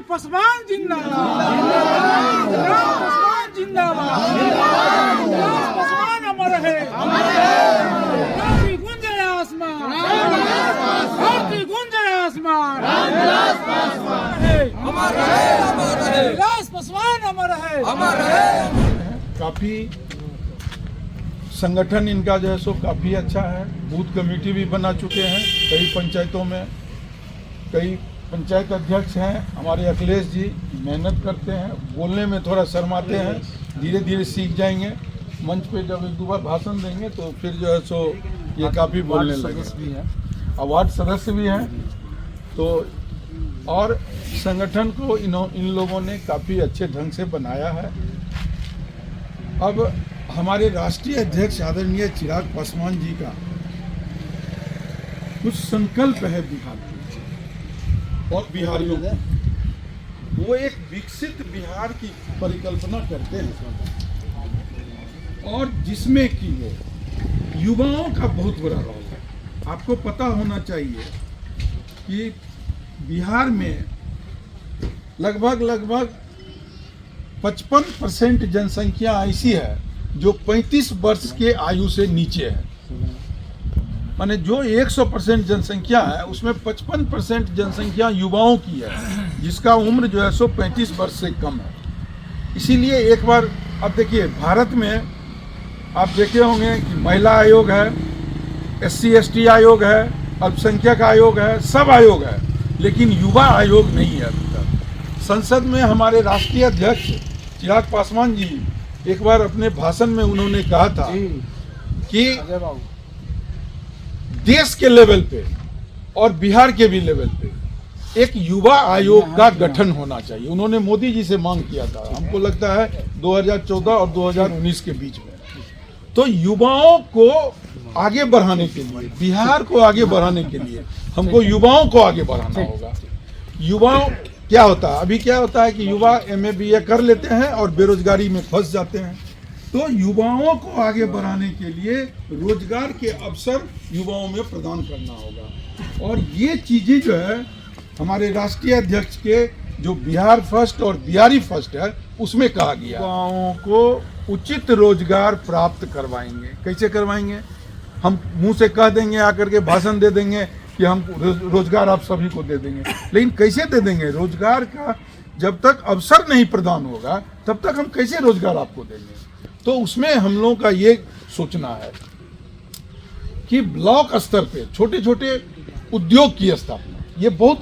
पासवान जिंदाबाद, चिराग पासवान जिंदाबाद, चिराग पासवान अमर है, गूंजे आसमान, धरती गूंजे आसमान, चिराग पासवान अमर है। काफ़ी संगठन इनका जो है सो काफ़ी अच्छा है। बूथ कमेटी भी बना चुके हैं कई पंचायतों में। कई पंचायत अध्यक्ष हैं हमारे अखिलेश जी, मेहनत करते हैं, बोलने में थोड़ा शर्माते हैं, धीरे धीरे सीख जाएंगे। मंच पे जब एक दो बार भाषण देंगे तो फिर जो है सो ये काफ़ी बोलने लगे। अवार्ड सदस्य भी हैं। तो और संगठन को इन लोगों ने काफ़ी अच्छे ढंग से बनाया है। अब हमारे राष्ट्रीय अध्यक्ष आदरणीय चिराग पासवान जी का कुछ संकल्प है बिहार के और बिहारियों को। वो एक विकसित बिहार की परिकल्पना करते हैं और जिसमें कि वो युवाओं का बहुत बड़ा रोल है। आपको पता होना चाहिए कि बिहार में लगभग 55% जनसंख्या ऐसी है जो 35 वर्ष के आयु से नीचे है। माने जो 100% जनसंख्या है उसमें 55% जनसंख्या युवाओं की है, जिसका उम्र जो है सो 35 वर्ष से कम है। इसीलिए एक बार अब देखिए, भारत में आप देखे होंगे कि महिला आयोग है, SC/ST आयोग है, अल्पसंख्यक आयोग है, सब आयोग है, लेकिन युवा आयोग नहीं है अभी तक। संसद में हमारे राष्ट्रीय अध्यक्ष चिराग पासवान जी एक बार अपने भाषण में उन्होंने कहा था कि देश के लेवल पे और बिहार के भी लेवल पे एक युवा आयोग का गठन होना चाहिए। उन्होंने मोदी जी से मांग किया था, हमको लगता है 2014 और 2019 के बीच में। तो युवाओं को आगे बढ़ाने के लिए, बिहार को आगे बढ़ाने के लिए हमको युवाओं को आगे बढ़ाना होगा। युवाओं क्या होता है, अभी क्या होता है कि युवा MA BA कर लेते हैं और बेरोजगारी में फंस जाते हैं। तो युवाओं को आगे बढ़ाने के लिए रोजगार के अवसर युवाओं में प्रदान करना होगा। और ये चीजें जो है हमारे राष्ट्रीय अध्यक्ष के जो बिहार फर्स्ट और बिहारी फर्स्ट है उसमें कहा गया, युवाओं को उचित रोजगार प्राप्त करवाएंगे। कैसे करवाएंगे? हम मुंह से कह देंगे, आकर के भाषण दे देंगे कि हम रोजगार आप सभी को दे देंगे, लेकिन कैसे दे देंगे? रोजगार का जब तक अवसर नहीं प्रदान होगा तब तक हम कैसे रोजगार आपको देंगे? तो उसमें हम लोगों का ये सोचना है कि ब्लॉक स्तर पे छोटे छोटे उद्योग की स्थापना, ये बहुत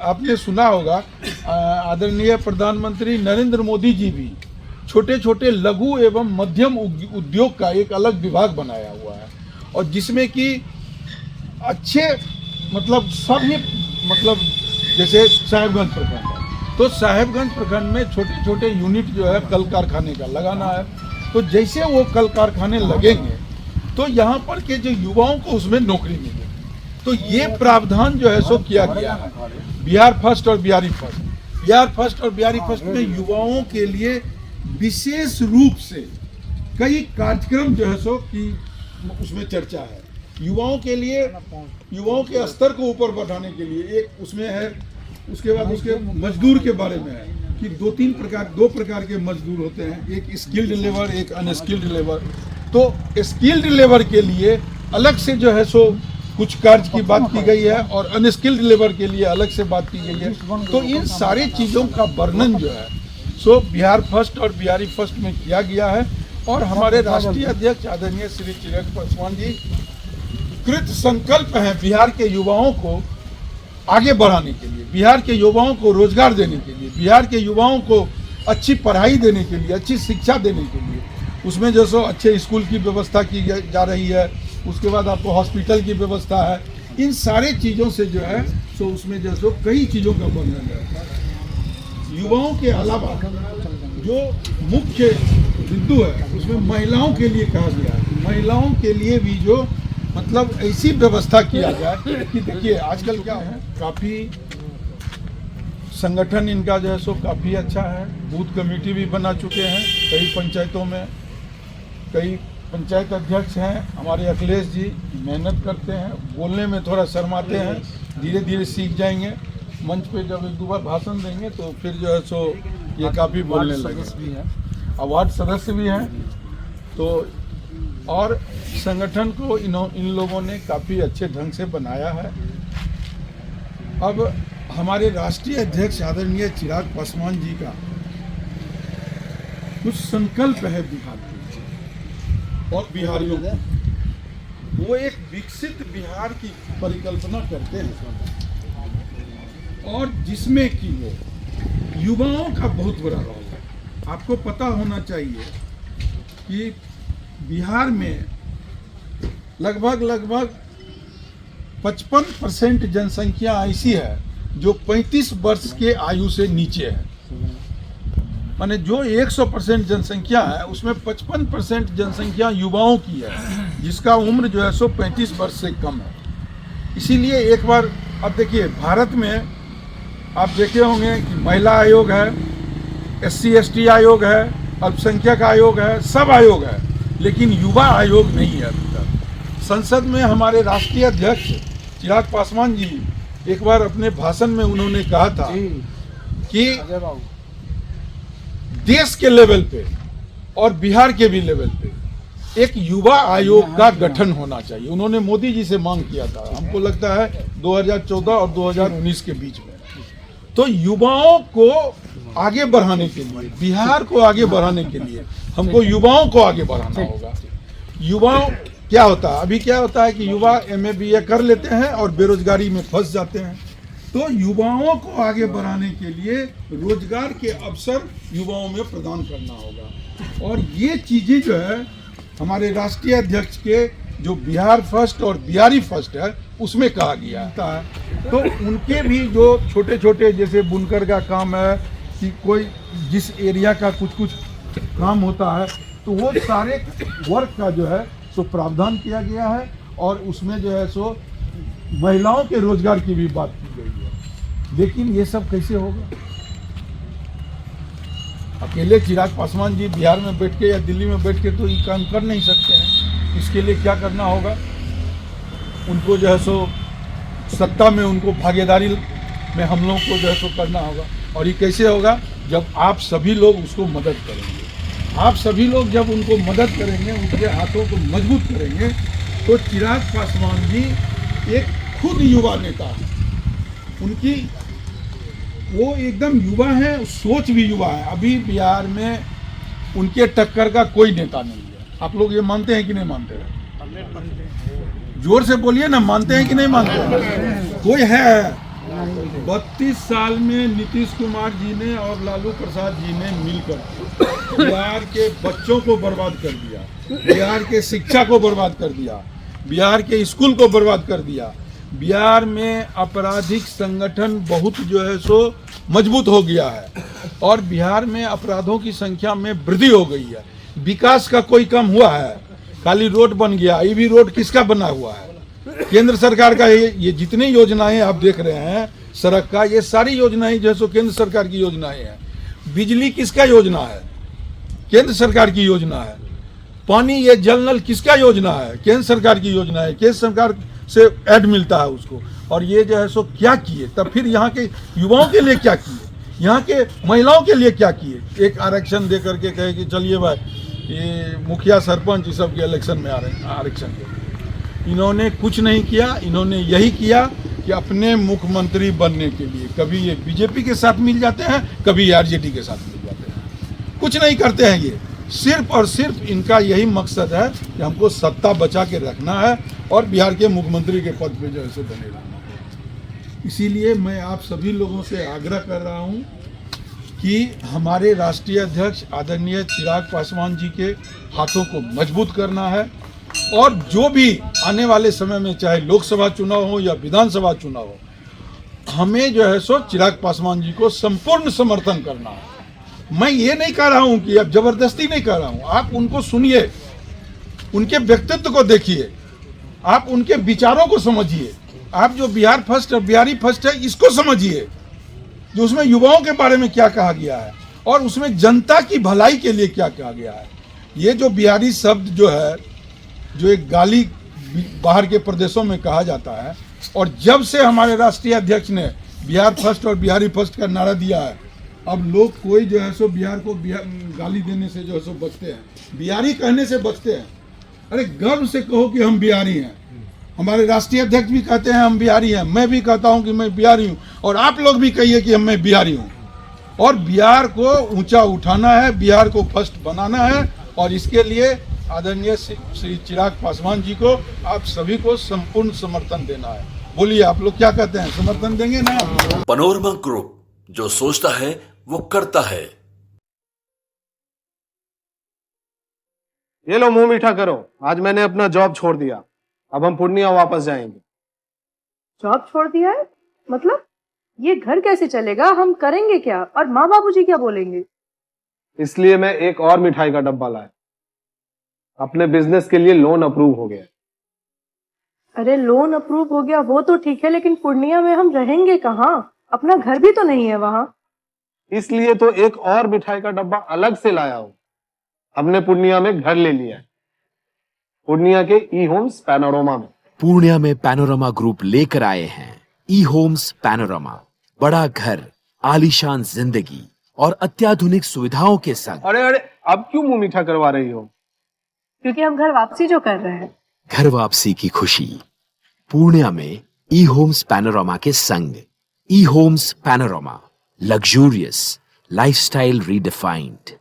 आपने सुना होगा, आदरणीय प्रधानमंत्री नरेंद्र मोदी जी भी छोटे छोटे लघु एवं मध्यम उद्योग का एक अलग विभाग बनाया हुआ है, और जिसमें कि अच्छे सभी जैसे साहेबगंज प्रखंड है, तो साहेबगंज प्रखंड में छोटे छोटे यूनिट जो है कल कारखाने का लगाना है। तो जैसे वो कल कारखाने लगेंगे तो यहाँ पर के जो युवाओं को उसमें नौकरी मिलेगी। तो ये प्रावधान जो है सो किया गया है बिहार फर्स्ट और बिहारी फर्स्ट। बिहार फर्स्ट और बिहारी फर्स्ट में युवाओं के लिए विशेष रूप से कई कार्यक्रम जो है सो कि उसमें चर्चा है। युवाओं के लिए, युवाओं के स्तर को ऊपर बढ़ाने के लिए एक उसमें है। उसके बाद उसके मजदूर के बारे में है कि दो प्रकार के मजदूर होते हैं, एक स्किल्ड लेबर, एक अनस्किल्ड लेबर। तो स्किल्ड लेबर के लिए अलग से जो है सो कुछ कार्य की बात की गई है और अनस्किल्ड लेबर के लिए अलग से बात की गई है। तो इन सारी चीज़ों का वर्णन जो है सो बिहार फर्स्ट और बिहारी फर्स्ट में किया गया है। और हमारे राष्ट्रीय अध्यक्ष आदरणीय श्री चिराग पासवान जी कृत संकल्प हैं बिहार के युवाओं को आगे बढ़ाने के लिए, बिहार के युवाओं को रोजगार देने के लिए, बिहार के युवाओं को अच्छी पढ़ाई देने के लिए, अच्छी शिक्षा देने के लिए। उसमें जो सो अच्छे स्कूल की व्यवस्था की जा रही है, उसके बाद आपको हॉस्पिटल की व्यवस्था है। इन सारे चीज़ों से जो है सो उसमें जो सो कई चीज़ों का वर्णन है। युवाओं के अलावा जो मुख्य बिंदु है उसमें महिलाओं के लिए कहा गया है, महिलाओं के लिए भी जो ऐसी व्यवस्था किया जाए कि देखिए आजकल क्या है, काफ़ी संगठन इनका जो है सो काफ़ी अच्छा है। बूथ कमेटी भी बना चुके हैं कई पंचायतों में। कई पंचायत अध्यक्ष हैं हमारे अखिलेश जी, मेहनत करते हैं, बोलने में थोड़ा शर्माते हैं, धीरे धीरे सीख जाएंगे। मंच पे जब एक दो बार भाषण देंगे तो फिर जो है सो ये काफ़ी बोलने लगे। वार्ड सदस्य भी हैं तो, और संगठन को इन लोगों ने काफ़ी अच्छे ढंग से बनाया है। अब हमारे राष्ट्रीय अध्यक्ष आदरणीय चिराग पासवान जी का कुछ संकल्प है बिहार के और बिहारियों को। वो एक विकसित बिहार की परिकल्पना करते हैं और जिसमें कि वो युवाओं का बहुत बड़ा रोल है। आपको पता होना चाहिए कि बिहार में लगभग 55% जनसंख्या ऐसी है जो 35 वर्ष के आयु से नीचे है। माने जो 100% जनसंख्या है उसमें 55% जनसंख्या युवाओं की है, जिसका उम्र जो है सो 35 वर्ष से कम है। इसीलिए एक बार अब देखिए, भारत में आप देखे होंगे कि महिला आयोग है, SC/ST आयोग है, अल्पसंख्यक आयोग है, सब आयोग है, लेकिन युवा आयोग नहीं है अभी तक। संसद में हमारे राष्ट्रीय अध्यक्ष चिराग पासवान जी एक बार अपने भाषण में उन्होंने कहा था कि देश के लेवल पे और बिहार के भी लेवल पे एक युवा आयोग का गठन होना चाहिए। उन्होंने मोदी जी से मांग किया था, हमको लगता है 2014 और 2019 के बीच में। तो युवाओं को आगे बढ़ाने के लिए, बिहार को आगे बढ़ाने के लिए हमको युवाओं को आगे बढ़ाना होगा। युवाओं क्या होता है, अभी क्या होता है कि युवा MA BA कर लेते हैं और बेरोजगारी में फंस जाते हैं। तो युवाओं को आगे बढ़ाने के लिए रोजगार के अवसर युवाओं में प्रदान करना होगा। और ये चीज़ें जो है हमारे राष्ट्रीय अध्यक्ष के जो बिहार फर्स्ट और बिहारी फर्स्ट है उसमें कहा गया है। तो उनके भी जो छोटे छोटे जैसे बुनकर का काम है कि कोई जिस एरिया का कुछ काम होता है तो वो सारे वर्क का जो है सो प्रावधान किया गया है और उसमें जो है सो महिलाओं के रोजगार की भी बात की गई है। लेकिन ये सब कैसे होगा? अकेले चिराग पासवान जी बिहार में बैठ के या दिल्ली में बैठ के तो ये काम कर नहीं सकते हैं। इसके लिए क्या करना होगा? उनको जो है सो सत्ता में उनको भागीदारी में हम लोग को जो है सो करना होगा। और ये कैसे होगा? जब आप सभी लोग उसको मदद करेंगे। आप सभी लोग जब उनको मदद करेंगे, उनके हाथों को मजबूत करेंगे, तो चिराग पासवान जी एक खुद युवा नेता है। उनकी वो एकदम युवा है, सोच भी युवा है। अभी बिहार में उनके टक्कर का कोई नेता नहीं है। आप लोग ये मानते हैं कि नहीं मानते हैं? जोर से बोलिए ना, मानते हैं कि नहीं मानते हैं? कोई है? 32 साल में नीतीश कुमार जी ने और लालू प्रसाद जी ने मिलकर बिहार के बच्चों को बर्बाद कर दिया, बिहार के शिक्षा को बर्बाद कर दिया, बिहार के स्कूल को बर्बाद कर दिया। बिहार में आपराधिक संगठन बहुत जो है सो मजबूत हो गया है और बिहार में अपराधों की संख्या में वृद्धि हो गई है। विकास का कोई काम हुआ है? खाली रोड बन गया। ये भी रोड किसका बना हुआ है? केंद्र सरकार का। ये जितनी योजनाएं आप देख रहे हैं सड़क का, ये सारी योजनाएं जो है सो केंद्र सरकार की योजनाएं हैं। बिजली किसका योजना है? केंद्र सरकार की योजना है। पानी, ये जल नल किसका योजना है? केंद्र सरकार की योजना है। केंद्र सरकार से ऐड मिलता है उसको। और ये जो है सो क्या किए? तब फिर यहाँ के युवाओं के लिए क्या किए? यहाँ के महिलाओं के लिए क्या किए? एक आरक्षण दे करके कहे कि चलिए भाई ये मुखिया सरपंच इस सब के इलेक्शन में आ रहे हैं आरक्षण के। इन्होंने कुछ नहीं किया। इन्होंने यही किया कि अपने मुख्यमंत्री बनने के लिए कभी ये बीजेपी के साथ मिल जाते हैं, कभी आरजेडी के साथ मिल जाते हैं। कुछ नहीं करते हैं। ये सिर्फ और सिर्फ इनका यही मकसद है कि हमको सत्ता बचा के रखना है और बिहार के मुख्यमंत्री के पद पे जो है सो बने रहना है। इसीलिए मैं आप सभी लोगों से आग्रह कर रहा हूँ कि हमारे राष्ट्रीय अध्यक्ष आदरणीय चिराग पासवान जी के हाथों को मजबूत करना है और जो भी आने वाले समय में चाहे लोकसभा चुनाव हो या विधानसभा चुनाव हो, हमें जो है सो चिराग पासवान जी को संपूर्ण समर्थन करना है। मैं ये नहीं कह रहा हूँ कि अब जबरदस्ती नहीं कर रहा हूँ। आप उनको सुनिए, उनके व्यक्तित्व को देखिए, आप उनके विचारों को समझिए। आप जो बिहार फर्स्ट और बिहारी फर्स्ट है इसको समझिए, जो उसमें युवाओं के बारे में क्या कहा गया है और उसमें जनता की भलाई के लिए क्या कहा गया है। ये जो बिहारी शब्द जो है, जो एक गाली बाहर के प्रदेशों में कहा जाता है, और जब से हमारे राष्ट्रीय अध्यक्ष ने बिहार फर्स्ट और बिहारी फर्स्ट का नारा दिया है। अब लोग कोई जो है सो बिहार को गाली देने से जो है सो बचते हैं, बिहारी कहने से बचते हैं। अरे गर्व से कहो कि हम बिहारी हैं। हमारे राष्ट्रीय अध्यक्ष भी कहते हैं हम बिहारी हैं, मैं भी कहता हूं कि मैं बिहारी हूं, और आप लोग भी कहिए कि मैं बिहारी हूं। और बिहार को ऊंचा उठाना है, बिहार को फर्स्ट बनाना है, और इसके लिए आदरणीय श्री चिराग पासवान जी को आप सभी को संपूर्ण समर्थन देना है। बोलिए आप लोग क्या कहते हैं, समर्थन देंगे ना? पैनोरमा ग्रुप, जो सोचता है वो करता है। ये लो मुंह मीठा करो, आज मैंने अपना जॉब छोड़ दिया, अब हम पूर्णिया वापस जाएंगे। जॉब छोड़ दिया है? मतलब ये घर कैसे चलेगा, हम करेंगे क्या, और माँ बाबूजी क्या बोलेंगे? इसलिए मैं एक और मिठाई का डब्बा लाया। अपने बिजनेस के लिए लोन अप्रूव हो गया। अरे लोन अप्रूव हो गया वो तो ठीक है, लेकिन पूर्णिया में हम रहेंगे कहाँ? अपना घर भी तो नहीं है वहाँ। इसलिए तो एक और मिठाई का डब्बा अलग से लाया हूं। हमने पूर्णिया में घर ले लिया है, पूर्णिया के ई होम्स पैनोरमा में। पूर्णिया में पैनोरमा ग्रुप लेकर आए हैं ई होम्स पैनोरमा। बड़ा घर, आलीशान जिंदगी और अत्याधुनिक सुविधाओं के संग। अरे अब क्यों मुंह मीठा करवा रही हो? क्योंकि हम घर वापसी जो कर रहे हैं। घर वापसी की खुशी पूर्णिया में ई होम्स पैनोरमा के संग। E homes panorama, luxurious lifestyle redefined.